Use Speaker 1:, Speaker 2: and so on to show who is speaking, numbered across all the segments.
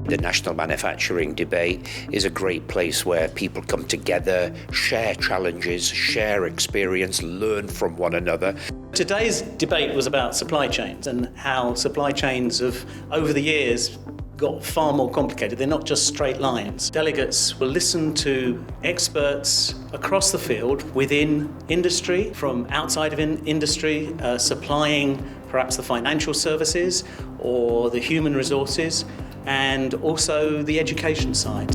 Speaker 1: The national manufacturing debate is a great place where people come together, share challenges, share experience, learn from one another.
Speaker 2: Today's debate was about supply chains and how supply chains have, over the years, got far more complicated. They're not just straight lines. Delegates will listen to experts across the field within industry, from outside of industry, supplying perhaps the financial services or the human resources, and also the education side.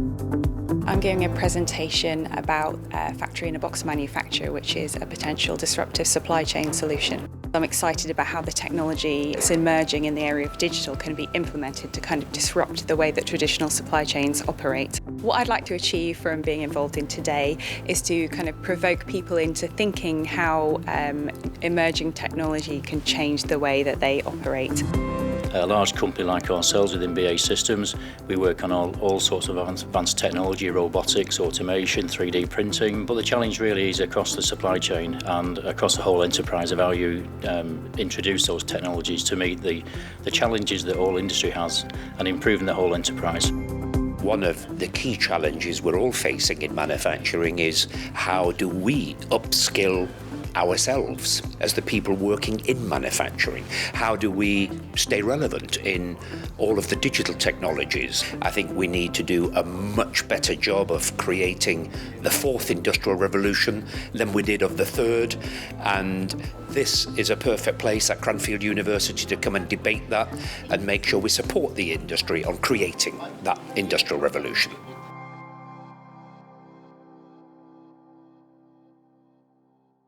Speaker 3: I'm giving a presentation about factory-in-a-box manufacture, which is a potential disruptive supply chain solution. I'm excited about how the technology that's emerging in the area of digital can be implemented to kind of disrupt the way that traditional supply chains operate. What I'd like to achieve from being involved in today is to kind of provoke people into thinking how emerging technology can change the way that they operate.
Speaker 4: A large company like ourselves within BA Systems, we work on all sorts of advanced technology, robotics, automation, 3D printing, but the challenge really is across the supply chain and across the whole enterprise of how you introduce those technologies to meet the challenges that all industry has and improving the whole enterprise.
Speaker 1: One of the key challenges we're all facing in manufacturing is how do we upskill ourselves as the people working in manufacturing? How do we stay relevant in all of the digital technologies? I think we need to do a much better job of creating the fourth industrial revolution than we did of the third, and this is a perfect place at Cranfield University to come and debate that and make sure we support the industry on creating that industrial revolution.